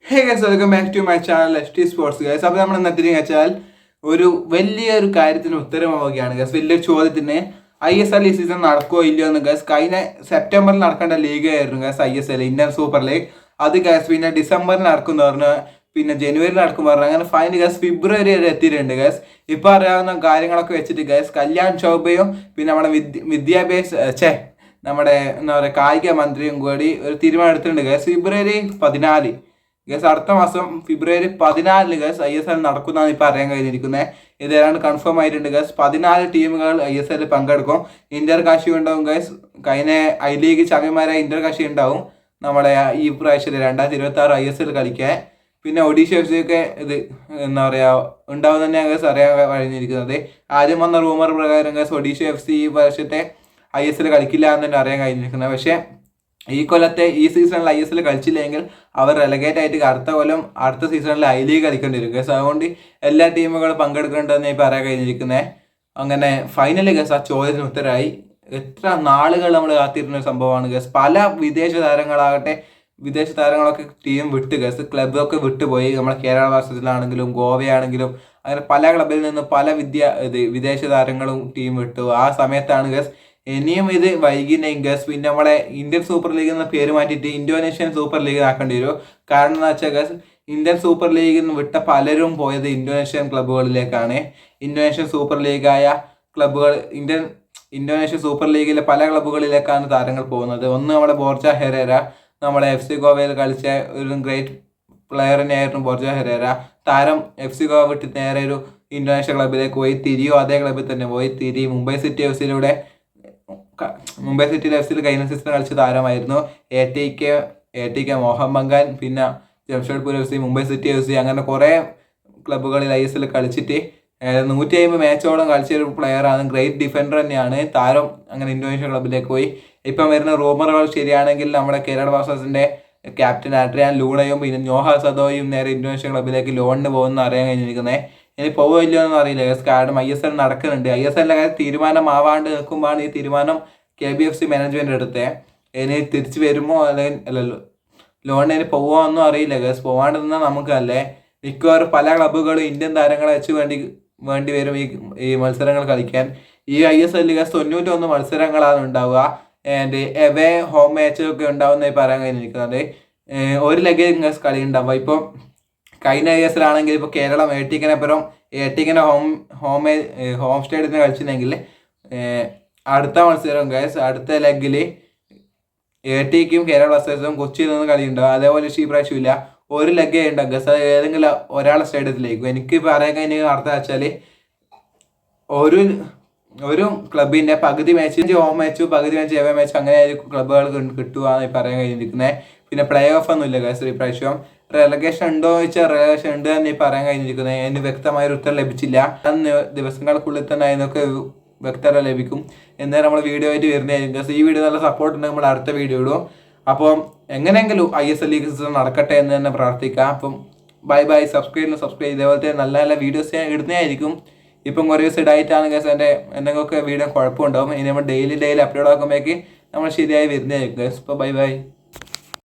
Hey guys, welcome back to my channel ST sports guys. അപ്പോൾ നമ്മൾ ഇന്നത്തെ വെച്ചാൽ ഒരു വലിയൊരു കാര്യത്തിന് ഉത്തരമാവുകയാണ് ഗൈസ്. വലിയൊരു ചോദ്യത്തിന് ISL ഈ സീസൺ നടക്കുമോ ഇല്ലയോ എന്ന് ഗൈസ്. കഴിഞ്ഞ സെപ്റ്റംബറിൽ നടക്കേണ്ട ലീഗ് ആയിരുന്നു guys ISL, Indian super league. അത് ഗൈസ് പിന്നെ ഡിസംബറിൽ നടക്കും പറഞ്ഞു, പിന്നെ ജനുവരിയിൽ നടക്കും പറഞ്ഞു. അങ്ങനെ ഫൈനൽ ഗൈസ് ഫെബ്രുവരി വരെ എത്തിയിട്ടുണ്ട് ഗൈസ്. ഇപ്പോൾ അറിയാവുന്ന കാര്യങ്ങളൊക്കെ വെച്ചിട്ട് ഗൈസ് കല്യാൺ ചൗബയും പിന്നെ നമ്മുടെ നമ്മുടെ എന്താ പറയുക കായിക മന്ത്രിയും കൂടി ഒരു തീരുമാനം എടുത്തിട്ടുണ്ട് ഗൈസ്. ഫെബ്രുവരി 14 ഗസ്, അടുത്ത മാസം ഫെബ്രുവരി 14 ഗസ് ISL നടക്കുന്നതാണ് ഇപ്പോൾ അറിയാൻ കഴിഞ്ഞിരിക്കുന്നത്. ഇത് ഏതാണ്ട് കൺഫേം ആയിട്ടുണ്ട് ഗസ്. 14 ടീമുകൾ ISL പങ്കെടുക്കും. ഇന്റർ കാശി ഉണ്ടാവും ഗസ്. കഴിഞ്ഞ ഐ ലീഗ് ചാമ്പ്യന്മാരായ ഇന്റർ കാശി ഉണ്ടാവും നമ്മളെ ഈ പ്രാവശ്യം 2026 ISL കളിക്കാൻ. പിന്നെ ഒഡീഷ FC ഒക്കെ ഇത് എന്താ പറയുക ഉണ്ടാവും തന്നെ ഗസ് അറിയാൻ കഴിഞ്ഞിരിക്കുന്നത്. ആദ്യം വന്ന റൂമർ പ്രകാരം ഗസ് ഒഡീഷ FC ഈ വർഷത്തെ ISL കളിക്കില്ല എന്ന് തന്നെ അറിയാൻ കഴിഞ്ഞിരിക്കുന്നത്. പക്ഷേ ഈ കൊല്ലത്തെ ഈ സീസണിൽ ISL കളിച്ചില്ലെങ്കിൽ അവർ റെലഗേറ്റ് ആയിട്ട് അടുത്ത സീസണിൽ ഐ ലീഗ് കളിക്കേണ്ടി വരും ഗസ്. അതുകൊണ്ട് എല്ലാ ടീമുകളും പങ്കെടുക്കേണ്ടതെന്ന് ഇപ്പോൾ അറിയാൻ കഴിഞ്ഞിരിക്കുന്നത്. അങ്ങനെ ഫൈനലി ഗസ് ആ ചോദ്യത്തിന് ഉത്തരമായി. എത്ര നാളുകൾ നമ്മൾ കാത്തിരുന്ന ഒരു സംഭവമാണ് ഗസ്. പല വിദേശ താരങ്ങളൊക്കെ ടീം വിട്ട് ഗസ്, ക്ലബ്ബൊക്കെ വിട്ടുപോയി. നമ്മുടെ കേരള ബ്ലാസ്റ്റേഴ്സിലാണെങ്കിലും ഗോവയാണെങ്കിലും അങ്ങനെ പല ക്ലബിൽ നിന്ന് പല വിദേശ താരങ്ങളും ടീം വിട്ടു. ആ സമയത്താണ് ഗസ് ഇനിയും ഇത് വൈകിനെയും ഗസ് പിന്നെ നമ്മളെ ഇന്ത്യൻ സൂപ്പർ ലീഗ് എന്ന പേര് മാറ്റിയിട്ട് ഇന്തോനേഷ്യൻ സൂപ്പർ ലീഗ് ആക്കേണ്ടി വരും. കാരണം എന്താ വെച്ചാൽ ഗസ് ഇന്ത്യൻ സൂപ്പർ ലീഗിൽ നിന്ന് വിട്ട പലരും പോയത് ഇന്തോനേഷ്യൻ ക്ലബ്ബുകളിലേക്കാണ്. ഇന്തോനേഷ്യൻ സൂപ്പർ ലീഗായ ക്ലബ്ബുകൾ ഇന്തോനേഷ്യൻ സൂപ്പർ ലീഗിലെ പല ക്ലബ്ബുകളിലേക്കാണ് താരങ്ങൾ പോകുന്നത്. ഒന്ന് നമ്മുടെ ബോർജ ഹെരേര, നമ്മുടെ FC ഗോവയിൽ കളിച്ച ഒരു ഗ്രേറ്റ് പ്ലെയർ തന്നെയായിരുന്നു ബോർജ ഹെരേര. താരം FC ഗോവ വിട്ട് നേരെ ഒരു ഇന്തോനേഷ്യൻ ക്ലബ്ബിലേക്ക് പോയി. തിരിയോ അതേ ക്ലബ്ബിൽ തന്നെ പോയി. മുംബൈ സിറ്റി FC കഴിഞ്ഞ സീസൺ കളിച്ച താരമായിരുന്നു. ATK മോഹൻ ബഗാൻ, പിന്നെ Jamshedpur FC, Mumbai city FC അങ്ങനെ കുറേ ക്ലബ്ബുകളിൽ ISL കളിച്ചിട്ട് 150 മാച്ചോളം കളിച്ച ഒരു പ്ലെയറാണ്. ഗ്രേറ്റ് ഡിഫൻഡർ തന്നെയാണ് താരം. അങ്ങനെ ഇന്തോനേഷ്യൻ ക്ലബ്ബിലേക്ക് പോയി. ഇപ്പം വരുന്ന റൂമറുകൾ ശരിയാണെങ്കിൽ നമ്മുടെ കേരള ബ്ലാസ്റ്റേഴ്സിന്റെ ക്യാപ്റ്റൻ അഡ്രിയാൻ ലൂണയും പിന്നെ നോഹ സദോയും നേരെ ഇന്തോനേഷ്യൻ ക്ലബ്ബിലേക്ക് ലോണിന് പോകുമെന്ന് അറിയാൻ കഴിഞ്ഞിരിക്കുന്നത്. ഇനി പോവോ ഇല്ലയോ എന്ന് അറിയില്ല. കാരണം ISL നടക്കുന്നുണ്ട്. ISL തീരുമാനമാവാണ്ട് നിൽക്കുമ്പോഴാണ് ഈ തീരുമാനം KBFC മാനേജ്മെന്റ് എടുത്തത്. ഇനി തിരിച്ചു വരുമോ അല്ലല്ലോ ലോണിന് പോവോ ഒന്നും അറിയില്ല ഗസ്. പോവാണ്ട് നിന്നാൽ നമുക്കല്ലേ. മിക്കവാറും പല ക്ലബ്ബുകളും ഇന്ത്യൻ താരങ്ങളെ വെച്ച് വേണ്ടി വരും ഈ മത്സരങ്ങൾ കളിക്കാൻ. ഈ ISL ഗസ് 91 മത്സരങ്ങളാണ് ഉണ്ടാവുക. ആൻഡ് എവേ ഹോം മാച്ചൊക്കെ ഉണ്ടാവുന്നതായി പറയാൻ കഴിഞ്ഞിരിക്കുന്നത്. ഒരു ലെഗിൽ ഗസ് കളി ഉണ്ടാവുക. ഇപ്പം കഴിഞ്ഞ ISL ആണെങ്കിൽ ഇപ്പോൾ കേരളം ഏട്ടിക്കനെ ഹോം സ്റ്റേഡിയത്തിന് കളിച്ചിട്ടുണ്ടെങ്കിൽ അടുത്ത മത്സരം ഗൈസ് അടുത്ത ലെഗിൽ ATKയും കേരള ബ്ലാസ്റ്റേഴ്സും കൊച്ചിയിൽ നിന്ന് കളി ഉണ്ടാവും. അതേപോലെ ഈ പ്രാവശ്യമില്ല, ഒരു ലെഗേ ഉണ്ടാവും ഗസ്. അത് ഏതെങ്കിലും ഒരാളെ സ്റ്റേഡിയത്തിലേക്കും. എനിക്ക് പറയാൻ കഴിഞ്ഞ അർത്ഥം വെച്ചാൽ ഒരു ക്ലബിൻ്റെ പകുതി മാച്ച് ഹോം മാച്ചും പകുതി മാച്ച് എവേ മാച്ചും അങ്ങനെ ആയിരിക്കും ക്ലബ്ബുകൾക്ക് കിട്ടുകയെന്ന് പറയാൻ കഴിഞ്ഞിരിക്കുന്നത്. പിന്നെ പ്ലേ ഓഫ് ഒന്നുമില്ല ഗസ്. ഈ പ്രാവശ്യം റെലഗേഷൻ ഉണ്ടോ എന്ന് വെച്ചാൽ റെലഗേഷൻ ഉണ്ട് എന്ന് പറയാൻ കഴിഞ്ഞിരിക്കുന്നത്. അതിന് വ്യക്തമായൊരു ഉത്തരം ലഭിച്ചില്ല. ദിവസങ്ങൾക്കുള്ളിൽ തന്നെ അതിനൊക്കെ വ്യക്തത ലഭിക്കും. എന്നാലും നമ്മൾ വീഡിയോ ആയിട്ട് വരുന്നതായിരിക്കും. ഈ വീഡിയോ നല്ല സപ്പോർട്ട് ഉണ്ടെങ്കിൽ നമ്മൾ അടുത്ത വീഡിയോ ഇടും. അപ്പം എങ്ങനെയെങ്കിലും ISL ലീഗ് സീസൺ നടക്കട്ടെ എന്ന് തന്നെ പ്രാർത്ഥിക്കാം. അപ്പം ബൈ. സബ്സ്ക്രൈബ് ഇതേപോലത്തെ നല്ല നല്ല വീഡിയോസ് ഞാൻ ഇടുന്നതായിരിക്കും. ഇപ്പം കുറേ ദിവസം ഇടായിട്ടാണ് ഗസ് എൻ്റെ എന്തെങ്കിലുമൊക്കെ വീഡിയോ കുഴപ്പമുണ്ടാവും. ഇനി നമ്മൾ ഡെയിലി അപ്ലോഡ് ആക്കുമ്പോഴേക്ക് നമ്മൾ ശരിയായി വരുന്നതായിരിക്കും ഗസ്. ഇപ്പോൾ ബൈ.